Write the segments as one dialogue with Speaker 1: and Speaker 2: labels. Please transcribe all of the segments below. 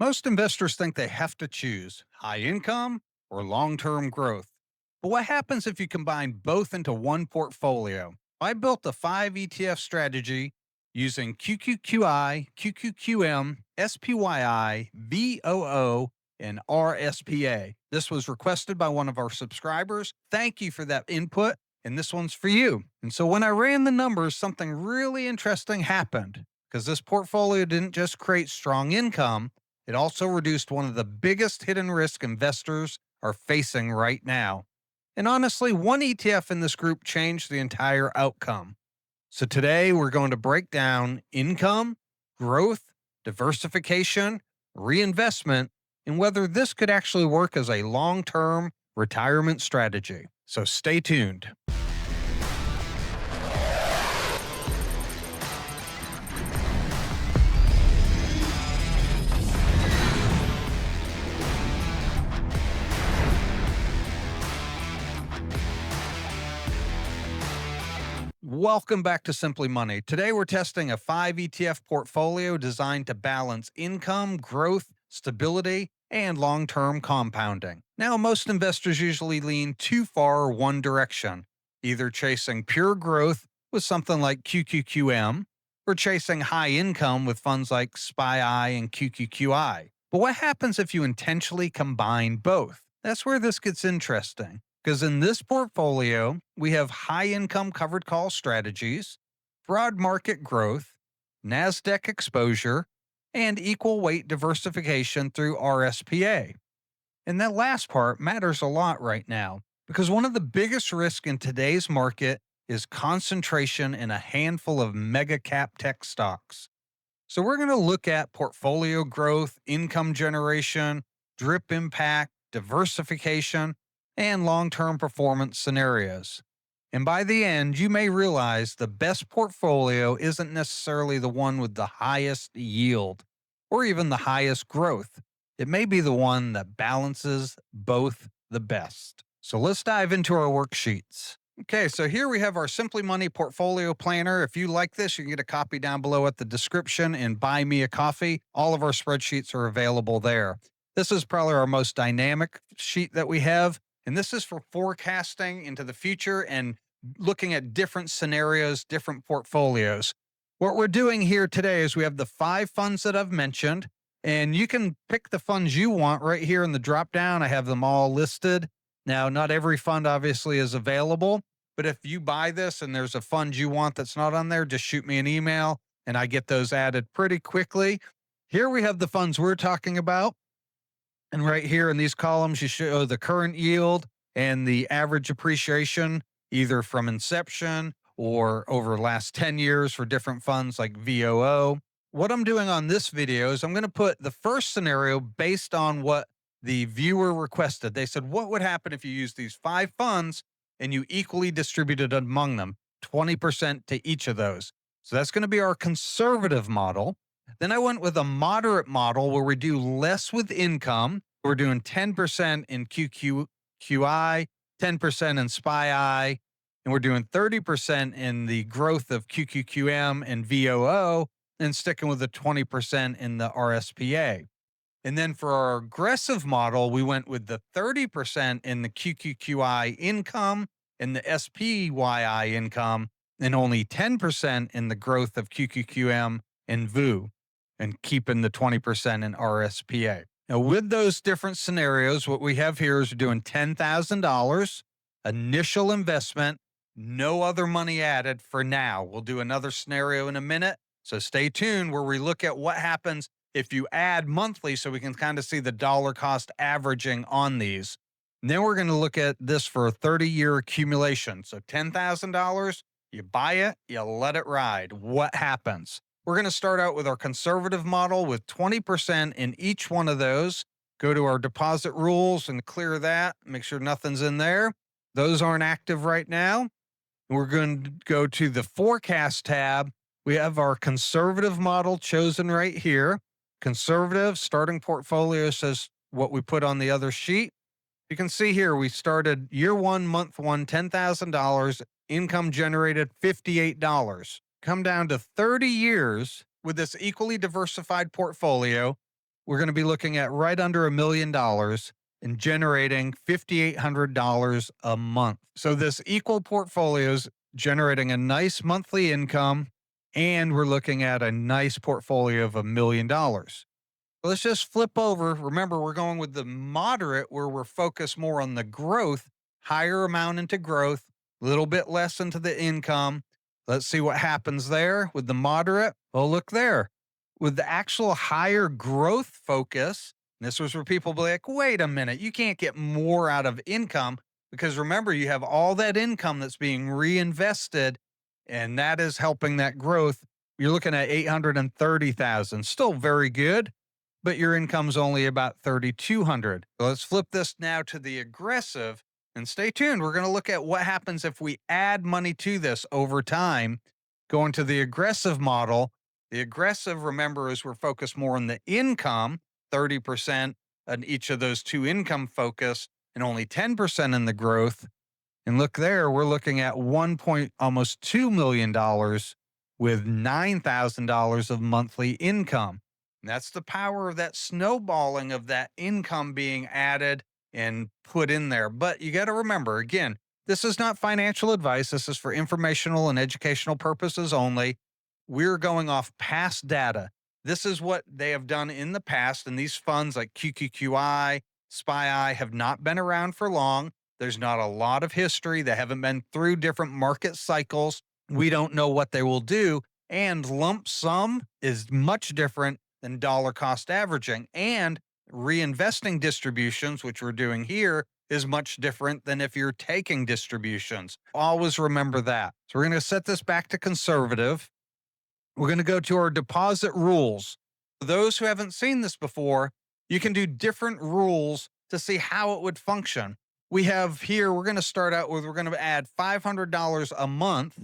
Speaker 1: Most investors think they have to choose high income or long term growth. But what happens if you combine both into one portfolio? I built a 5 ETF strategy using QQQI, QQQM, SPYI, VOO, and RSPA. This was requested by one of our subscribers. Thank you for that input, and this one's for you. And so when I ran the numbers, something really interesting happened because this portfolio didn't just create strong income, it also reduced one of the biggest hidden risk investors are facing right now. And honestly, one ETF in this group changed the entire outcome. So today we're going to break down income, growth, diversification, reinvestment, and whether this could actually work as a long term retirement strategy. So stay tuned. Welcome back to Simply Money. Today we're testing a 5 ETF portfolio designed to balance income, growth, stability, and long term compounding. Now, most investors usually lean too far one direction, either chasing pure growth with something like QQQM or chasing high income with funds like SPYI and QQQI. But what happens if you intentionally combine both? That's where this gets interesting. Because in this portfolio, we have high income covered call strategies, broad market growth, NASDAQ exposure, and equal weight diversification through RSPA. And that last part matters a lot right now because one of the biggest risks in today's market is concentration in a handful of mega cap tech stocks. So we're going to look at portfolio growth, income generation, drip impact, diversification, and long term performance scenarios. And by the end, you may realize the best portfolio isn't necessarily the one with the highest yield or even the highest growth. It may be the one that balances both the best. So let's dive into our worksheets. Okay, so here we have our Simply Money Portfolio Planner. If you like this, you can get a copy down below at the description and buy me a coffee. All of our spreadsheets are available there. This is probably our most dynamic sheet that we have. And this is for forecasting into the future and looking at different scenarios, different portfolios. What we're doing here today is we have the 5 funds that I've mentioned, and you can pick the funds you want right here in the drop down. I have them all listed. Now, not every fund obviously is available, but if you buy this and there's a fund you want that's not on there, just shoot me an email and I get those added pretty quickly. Here we have the funds we're talking about. And right here in these columns, you show the current yield and the average appreciation, either from inception or over the last 10 years for different funds like VOO. What I'm doing on this video is I'm going to put the first scenario based on what the viewer requested. They said, what would happen if you use these 5 funds and you equally distributed among them, 20% to each of those? So that's going to be our conservative model. Then I went with a moderate model where we do less with income. We're doing 10% in QQQI, 10% in SPYI, and we're doing 30% in the growth of QQQM and VOO, and sticking with the 20% in the RSPA. And then for our aggressive model, we went with the 30% in the QQQI income and the SPYI income, and only 10% in the growth of QQQM and VOO, and keeping the 20% in RSPA. Now, with those different scenarios, what we have here is we're doing $10,000 initial investment, no other money added for now. We'll do another scenario in a minute, so stay tuned where we look at what happens if you add monthly so we can kind of see the dollar cost averaging on these. And then we're going to look at this for a 30-year accumulation. So $10,000, you buy it, you let it ride. What happens? We're going to start out with our conservative model with 20% in each one of those. Go to our deposit rules and clear that. Make sure nothing's in there. Those aren't active right now. We're going to go to the forecast tab. We have our conservative model chosen right here. Conservative starting portfolio says what we put on the other sheet. You can see here we started year one, month one, $10,000, income generated $58. Come down to 30 years with this equally diversified portfolio. we're going to be looking at right under $1 million and generating $5,800 a month. So this equal portfolio is generating a nice monthly income, and we're looking at a nice portfolio of $1 million. Let's just flip over. Remember, we're going with the moderate where we're focused more on the growth, higher amount into growth, a little bit less into the income. Let's see what happens there with the moderate. Oh, look there. With the actual higher growth focus, this was where people be like, wait a minute, you can't get more out of income because remember, you have all that income that's being reinvested, and that is helping that growth. You're looking at 830,000, still very good, but your income's only about 3,200. So let's flip this now to the aggressive and stay tuned. We're going to look at what happens if we add money to this over time. Going to the aggressive model. The aggressive, remember, is we're focused more on the income, 30% on each of those two income focus and only 10% in the growth. And look there, we're looking at almost $2 million with $9,000 of monthly income. And that's the power of that snowballing of that income being added and put in there. But you got to remember, again, this is not financial advice. This is for informational and educational purposes only. We're going off past data. This is what they have done in the past. And these funds like QQQI, SPYI have not been around for long. There's not a lot of history. They haven't been through different market cycles. We don't know what they will do. And lump sum is much different than dollar cost averaging. And reinvesting distributions, which we're doing here, is much different than if you're taking distributions. Always remember that. So we're going to set this back to conservative. We're going to go to our deposit rules. For those who haven't seen this before, you can do different rules to see how it would function. We have here, we're going to start out with, we're going to add $500 a month,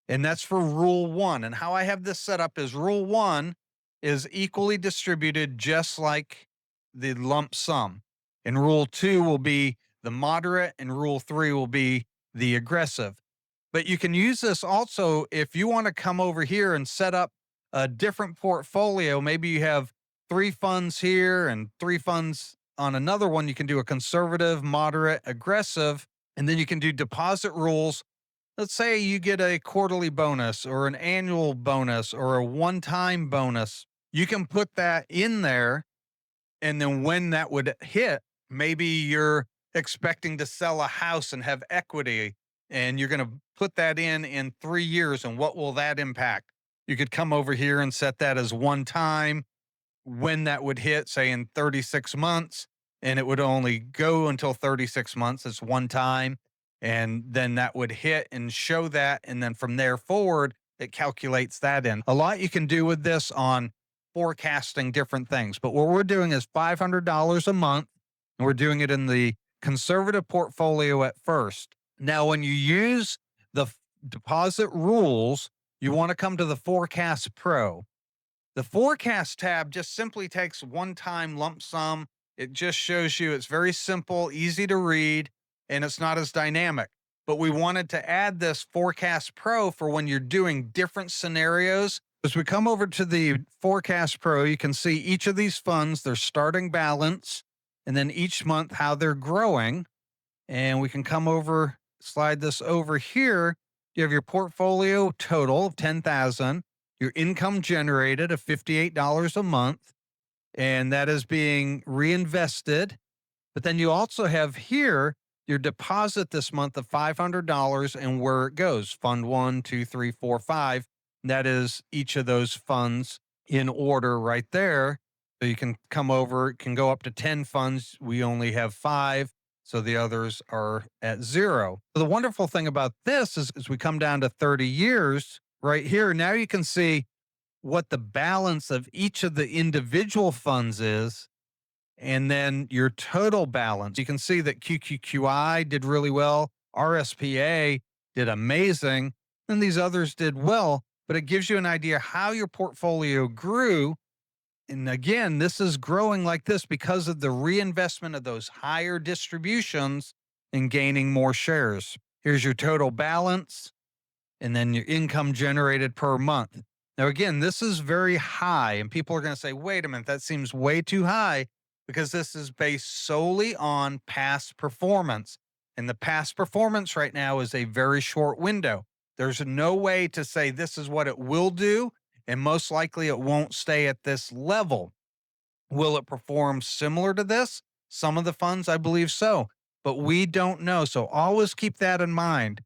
Speaker 1: and that's for rule 1. And how I have this set up is rule 1 is equally distributed just like the lump sum. And rule 2 will be the moderate, and rule 3 will be the aggressive. But you can use this also if you want to come over here and set up a different portfolio. Maybe you have 3 funds here and 3 funds on another one. You can do a conservative, moderate, aggressive, and then you can do deposit rules. Let's say you get a quarterly bonus or an annual bonus or a one-time bonus. You can put that in there, and then when that would hit, maybe you're expecting to sell a house and have equity, and you're going to put that in 3 years, and what will that impact? You could come over here and set that as one time when that would hit, say in 36 months, and it would only go until 36 months. It's one time, and then that would hit and show that, and then from there forward, it calculates that in. A lot you can do with this on forecasting different things, but what we're doing is $500 a month, and we're doing it in the conservative portfolio at first. Now, when you use the deposit rules, you want to come to the Forecast Pro. The Forecast tab just simply takes one-time lump sum. It just shows you, it's very simple, easy to read, and it's not as dynamic. But we wanted to add this Forecast Pro for when you're doing different scenarios. As we come over to the Forecast Pro, you can see each of these funds, their starting balance, and then each month how they're growing. And we can come over, slide this over here. You have your portfolio total of $10,000, your income generated of $58 a month, and that is being reinvested. But then you also have here your deposit this month of $500 and where it goes. Fund 1, 2, 3, 4, 5. That is each of those funds in order right there. So you can come over, it can go up to 10 funds. We only have 5. So the others are at 0. The wonderful thing about this is as we come down to 30 years, right here, now you can see what the balance of each of the individual funds is, and then your total balance. You can see that QQQI did really well, RSPA did amazing, and these others did well, but it gives you an idea how your portfolio grew. And again, this is growing like this because of the reinvestment of those higher distributions and gaining more shares. Here's your total balance, and then your income generated per month. Now, again, this is very high, and people are going to say, wait a minute, that seems way too high because this is based solely on past performance. And the past performance right now is a very short window. There's no way to say this is what it will do, and most likely it won't stay at this level. Will it perform similar to this? Some of the funds, I believe so, but we don't know. So always keep that in mind.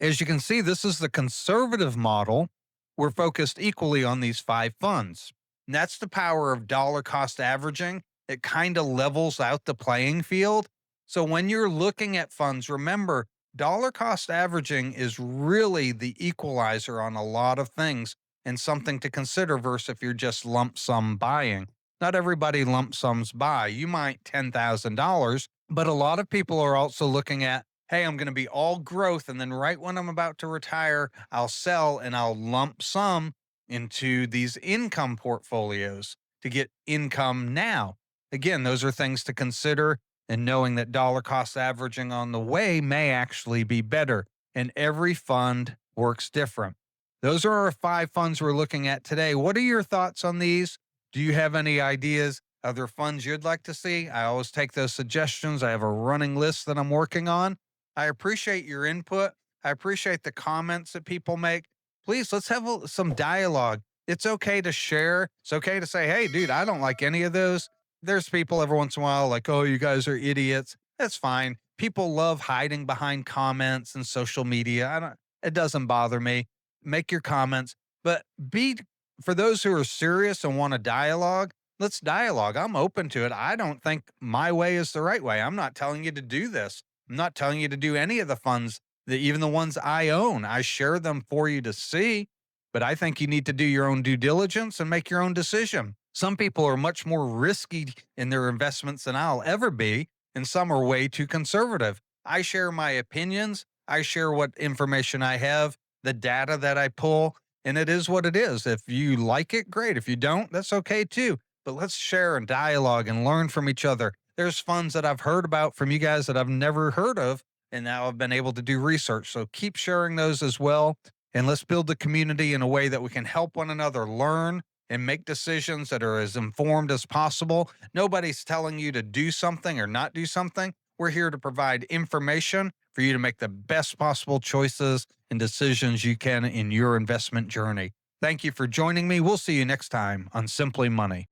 Speaker 1: As you can see, this is the conservative model. We're focused equally on these five funds. And that's the power of dollar cost averaging. It kind of levels out the playing field. So when you're looking at funds, remember, dollar cost averaging is really the equalizer on a lot of things and something to consider versus if you're just lump sum buying. Not everybody lump sums buy. You might $10,000, but a lot of people are also looking at, hey, I'm going to be all growth. And then right when I'm about to retire, I'll sell and I'll lump sum into these income portfolios to get income now. Again, those are things to consider, and knowing that dollar cost averaging on the way may actually be better. And every fund works different. Those are our five funds we're looking at today. What are your thoughts on these? Do you have any ideas? Other funds you'd like to see? I always take those suggestions. I have a running list that I'm working on. I appreciate your input. I appreciate the comments that people make. Please, let's have some dialogue. It's okay to share. It's okay to say, hey, dude, I don't like any of those. There's people every once in a while like, oh, you guys are idiots. That's fine. People love hiding behind comments and social media. It doesn't bother me. Make your comments, but be for those who are serious and want a dialogue, let's dialogue. I'm open to it. I don't think my way is the right way. I'm not telling you to do this. I'm not telling you to do any of the funds that even the ones I own. I share them for you to see, but I think you need to do your own due diligence and make your own decision. Some people are much more risky in their investments than I'll ever be, and some are way too conservative. I share my opinions. I share what information I have, the data that I pull, and it is what it is. If you like it, great. If you don't, that's okay too. But let's share and dialogue and learn from each other. There's funds that I've heard about from you guys that I've never heard of, and now I've been able to do research. So keep sharing those as well. And let's build the community in a way that we can help one another learn and make decisions that are as informed as possible. Nobody's telling you to do something or not do something. We're here to provide information for you to make the best possible choices and decisions you can in your investment journey. Thank you for joining me. We'll see you next time on Simply Money.